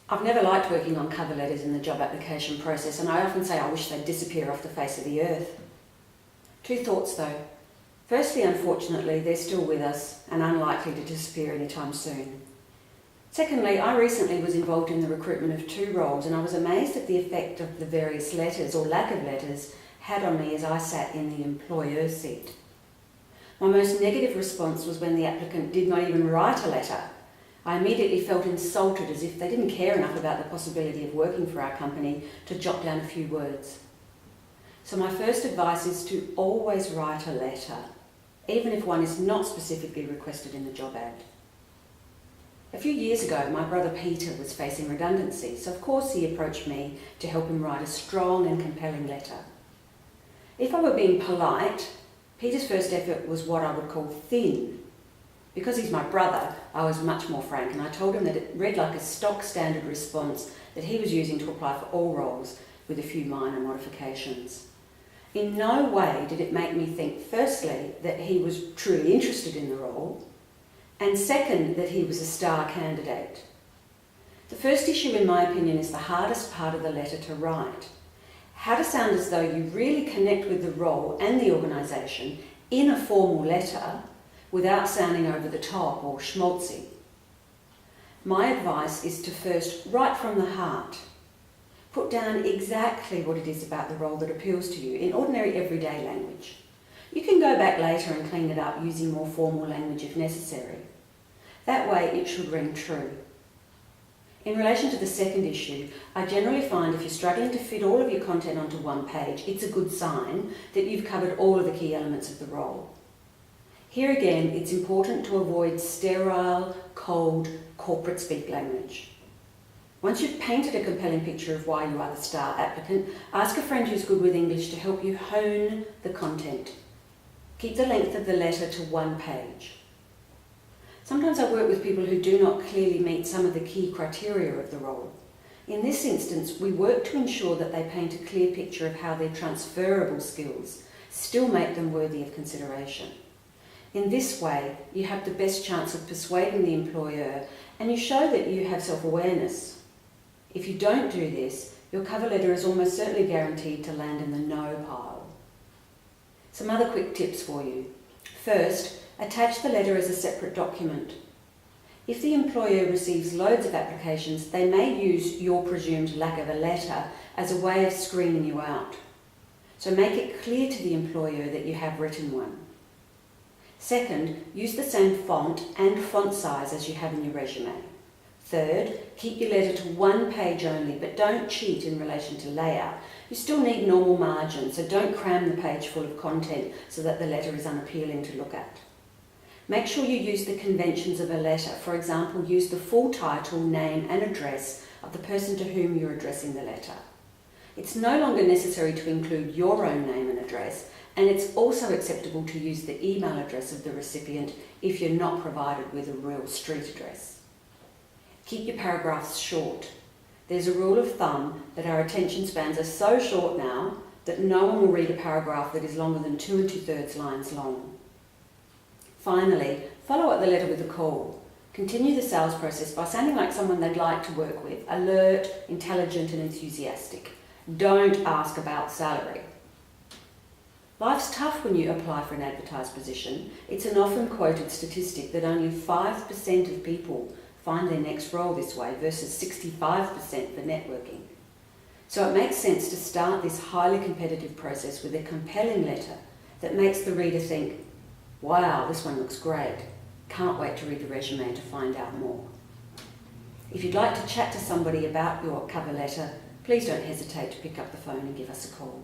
I've never liked working on cover letters in the job application process, and I often say I wish they'd disappear off the face of the earth. Two thoughts though. Firstly, unfortunately, they're still with us and unlikely to disappear anytime soon. Secondly, I recently was involved in the recruitment of 2 roles, and I was amazed at the effect of the various letters or lack of letters had on me as I sat in the employer seat. My most negative response was when the applicant did not even write a letter. I immediately felt insulted, as if they didn't care enough about the possibility of working for our company to jot down a few words. So my first advice is to always write a letter, even if one is not specifically requested in the job ad. A few years ago, my brother Peter was facing redundancy, so of course he approached me to help him write a strong and compelling letter. If I were being polite, Peter's first effort was what I would call thin. Because he's my brother, I was much more frank, and I told him that it read like a stock standard response that he was using to apply for all roles, with a few minor modifications. In no way did it make me think, firstly, that he was truly interested in the role, and second, that he was a star candidate. The first issue, in my opinion, is the hardest part of the letter to write. How to sound as though you really connect with the role and the organisation in a formal letter without sounding over the top or schmaltzy. My advice is to first write from the heart. Put down exactly what it is about the role that appeals to you in ordinary everyday language. You can go back later and clean it up using more formal language if necessary. That way it should ring true. In relation to the second issue, I generally find if you're struggling to fit all of your content onto one page, it's a good sign that you've covered all of the key elements of the role. Here again, it's important to avoid sterile, cold, corporate speak language. Once you've painted a compelling picture of why you are the star applicant, ask a friend who's good with English to help you hone the content. Keep the length of the letter to 1 page. Sometimes I work with people who do not clearly meet some of the key criteria of the role. In this instance, we work to ensure that they paint a clear picture of how their transferable skills still make them worthy of consideration. In this way, you have the best chance of persuading the employer, and you show that you have self-awareness. If you don't do this, your cover letter is almost certainly guaranteed to land in the no pile. Some other quick tips for you. First, attach the letter as a separate document. If the employer receives loads of applications, they may use your presumed lack of a letter as a way of screening you out. So make it clear to the employer that you have written one. Second, use the same font and font size as you have in your resume. Third, keep your letter to 1 page only, but don't cheat in relation to layout. You still need normal margins, so don't cram the page full of content so that the letter is unappealing to look at. Make sure you use the conventions of a letter. For example, use the full title, name and address of the person to whom you're addressing the letter. It's no longer necessary to include your own name and address, and it's also acceptable to use the email address of the recipient if you're not provided with a real street address. Keep your paragraphs short. There's a rule of thumb that our attention spans are so short now that no one will read a paragraph that is longer than 2 2/3 lines long. Finally, follow up the letter with a call. Continue the sales process by sounding like someone they'd like to work with, alert, intelligent and enthusiastic. Don't ask about salary. Life's tough when you apply for an advertised position. It's an often quoted statistic that only 5% of people find their next role this way versus 65% for networking. So it makes sense to start this highly competitive process with a compelling letter that makes the reader think, wow, this one looks great. Can't wait to read the resume to find out more. If you'd like to chat to somebody about your cover letter, please don't hesitate to pick up the phone and give us a call.